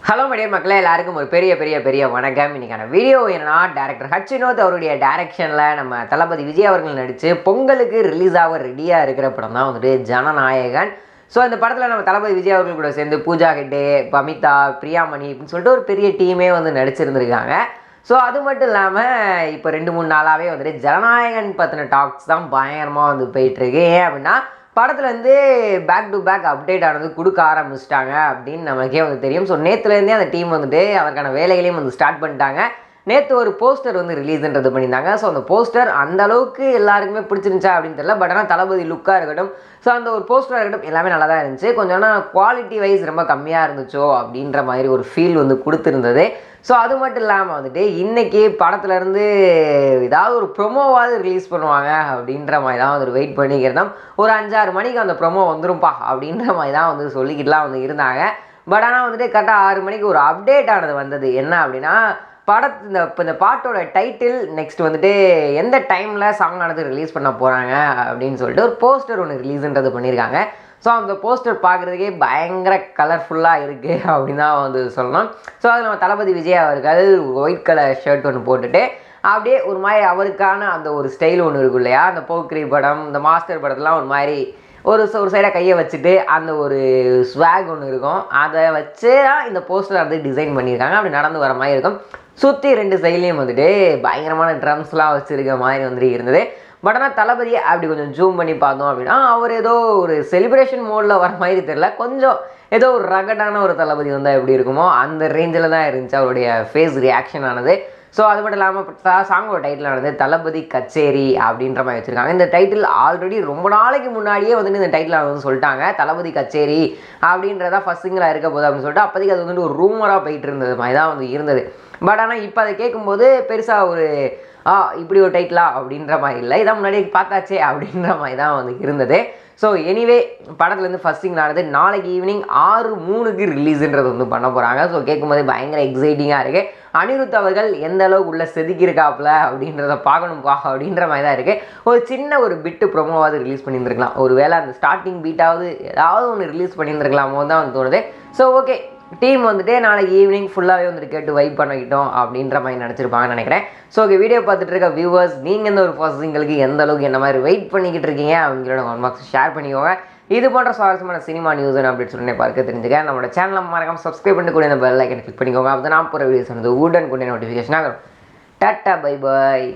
Hello media மக்களே, எல்லாருக்கும் ஒரு பெரிய வணக்கம். இன்னைக்கான வீடியோ என்னன்னா, டைரக்டர் ஹச் வினோத் அவருடைய டைரக்ஷனில் நம்ம தளபதி விஜய் அவர்கள் நடித்து பொங்கலுக்கு ரிலீஸ் ஆக ரெடியாக இருக்கிற படம் தான் வந்துட்டு ஜனநாயகன். ஸோ இந்த படத்தில் நம்ம தளபதி விஜய் அவர்கள் கூட சேர்ந்து பூஜா ஹெக்டே, பமிதா, பிரியாமணி அப்படின்னு சொல்லிட்டு ஒரு பெரிய டீமே வந்து நடிச்சிருந்துருக்காங்க. ஸோ அது மட்டும் இல்லாமல் இப்போ 2-3 நாளாகவே வந்துட்டு ஜனநாயகன் பற்றின டாக்ஸ் தான் பயங்கரமாக வந்து போயிட்டுருக்கு. ஏன் அப்படின்னா, படத்தில் வந்து பேக் டு பேக் அப்டேட் ஆனது கொடுக்க ஆரம்பிச்சிட்டாங்க அப்படின்னு நமக்கே வந்து தெரியும். ஸோ நேற்றுலேருந்தே அந்த டீம் வந்துட்டு அதற்கான வேலைகளையும் வந்து ஸ்டார்ட் பண்ணிட்டாங்க. நேற்று ஒரு போஸ்டர் வந்து ரிலீஸ்ன்றது பண்ணியிருந்தாங்க. ஸோ அந்த போஸ்டர் அந்த அளவுக்கு எல்லாருக்குமே பிடிச்சிருந்துச்சா அப்படின்னு தெரியல. பட் ஆனால் தளபதி லுக்காக இருக்கட்டும், ஸோ அந்த ஒரு போஸ்டராக இருக்கட்டும், எல்லாமே நல்லா தான் இருந்துச்சு. கொஞ்சம் ஆனால் குவாலிட்டி வைஸ் ரொம்ப கம்மியாக இருந்துச்சோ அப்படின்ற மாதிரி ஒரு ஃபீல் வந்து கொடுத்துருந்தது. ஸோ அது மட்டும் இல்லாமல் வந்துட்டு இன்றைக்கி படத்துலேருந்து ஏதாவது ஒரு ப்ரொமோவாவது ரிலீஸ் பண்ணுவாங்க அப்படின்ற மாதிரி தான் வந்து வெயிட் பண்ணிக்கிறதோம். ஒரு 5-6 மணிக்கு அந்த ப்ரொமோ வந்துரும்பா அப்படின்ற மாதிரி தான் வந்து சொல்லிக்கிட்டுலாம் வந்து இருந்தாங்க. பட் ஆனால் வந்துட்டு கரெக்டாக 6 மணிக்கு ஒரு அப்டேட் ஆனது வந்தது. என்ன அப்படின்னா, இந்த பாட்டோட டைட்டில் நெக்ஸ்ட் வந்துட்டு எந்த டைமில் சாங் ஆனது ரிலீஸ் பண்ண போகிறாங்க அப்படின்னு சொல்லிட்டு ஒரு போஸ்டர் ஒன்று ரிலீஸுன்றது பண்ணியிருக்காங்க. ஸோ அந்த போஸ்டர் பார்க்குறதுக்கே பயங்கர கலர்ஃபுல்லாக இருக்குது அப்படின்னு தான் வந்து சொல்லணும். ஸோ அது நம்ம தளபதி விஜய் அவர்கள் ஒயிட் கலர் ஷர்ட் ஒன்று போட்டுட்டு அப்படியே ஒரு மாதிரி அவருக்கான அந்த ஒரு ஸ்டைல் ஒன்று இருக்கும் இல்லையா, அந்த போக்ரி படம், இந்த மாஸ்டர் படத்துலாம் ஒரு மாதிரி ஒரு சைடாக கையை வச்சுட்டு அந்த ஒரு ஸ்வாக் ஒன்று இருக்கும். அதை வச்சு தான் இந்த போஸ்டர் வந்து டிசைன் பண்ணியிருக்காங்க. அப்படி நடந்து வர மாதிரி இருக்கும். சுற்றி 2 சைட்லேயும் வந்துட்டு பயங்கரமான ட்ரம்ஸ்லாம் வச்சுருக்க மாதிரி வந்துட்டு இருந்தது. பட் ஆனால் தளபதியை அப்படி கொஞ்சம் ஜூம் பண்ணி பார்த்தோம் அப்படின்னா, அவர் ஏதோ ஒரு செலிப்ரேஷன் மோடில் வர மாதிரி தெரியல. கொஞ்சம் ஏதோ ஒரு ரகடான ஒரு தளபதி வந்தால் எப்படி இருக்குமோ அந்த ரேஞ்சில் தான் இருந்துச்சு அவருடைய ஃபேஸ் ரியாக்ஷன் ஆனது. ஸோ அது மட்டும் இல்லாமல் சாங்கோட டைட்டில் ஆனது தளபதி கச்சேரி அப்படின்ற மாதிரி வச்சுருக்காங்க. இந்த டைட்டில் ஆல்ரெடி ரொம்ப நாளைக்கு முன்னாடியே வந்துட்டு இந்த டைட்டில் வந்து சொல்லிட்டாங்க, தளபதி கச்சேரி அப்படின்றதா ஃபஸ்ட் சிங்கிளாக இருக்க போகுது அப்படின்னு சொல்லிட்டு. அப்போதைக்கு அது வந்துட்டு ஒரு ரூமராக போயிட்டு இருந்தது மாதிரி தான் வந்து இருந்தது. பட் ஆனால் இப்போ அதை கேட்கும்போது பெருசாக ஒரு இப்படி ஒரு டைட்டிலா அப்படின்ற மாதிரி இல்லை, இதான் முன்னாடியே பார்த்தாச்சே அப்படின்ற மாதிரி தான் வந்து இருந்தது. ஸோ எனிவே படத்துலேருந்து ஃபஸ்ட் சிங்கிளானது நாளைக்கு ஈவினிங் 6:03க்கு ரிலீஸுன்றது வந்து பண்ண போகிறாங்க. ஸோ கேட்கும்போது பயங்கர எக்ஸைட்டிங்காக இருக்குது. அனிருத் அவர்கள் எந்த அளவுக்கு உள்ள செதுக்கியிருக்காப்புல அப்படின்றத பார்க்கணும்பா அப்படின்ற மாதிரி தான் இருக்குது. ஒரு சின்ன ஒரு பிட்டு ப்ரொமோவாவது ரிலீஸ் பண்ணியிருந்துருக்கலாம். ஒரு வேளை அந்த ஸ்டார்டிங் பீட்டாவது ஏதாவது ஒன்று ரிலீஸ் பண்ணியிருந்துருக்கலாமோ தான் வந்து தோணுது. ஸோ ஓகே, டீம் வந்துட்டு நாளைக்கு ஈவினிங் ஃபுல்லாகவே வந்துட்டு கேட்டு வைப் பண்ணிக்கிட்டோம் அப்படின்ற மாதிரி நினச்சிருப்பாங்கன்னு நினைக்கிறேன். ஸோ ஓகே, வீடியோ பார்த்துட்டு இருக்க வியூவர்ஸ், நீங்கள் இந்த ஒரு ஃபர்ஸ்ட் சிங்கிளுக்கு எந்த அளவுக்கு என்ன மாதிரி வெயிட் பண்ணிக்கிட்டு இருக்கீங்க அப்படிங்கிறத கமெண்ட் பாக்ஸ் ஷேர் பண்ணிக்கோங்க. இது போன்ற சுவாரஸ்யமான சினிமா நியூஸ் அண்ட் அப்டேட்ஸ் உடனே பார்க்க தெரிஞ்சுக்க நம்மளோட சேனலை மறக்காம சப்ஸ்கிரைப் பண்ணிட்டு கூட இந்த பெல் ஐக்கனை கிளிக் பண்ணிக்கோங்க. அப்போ தான் நான் போகிற வீடியோஸ் வந்து உடன் கூட நோட்டிஃபிகேஷன் ஆகும். Tata, bye bye.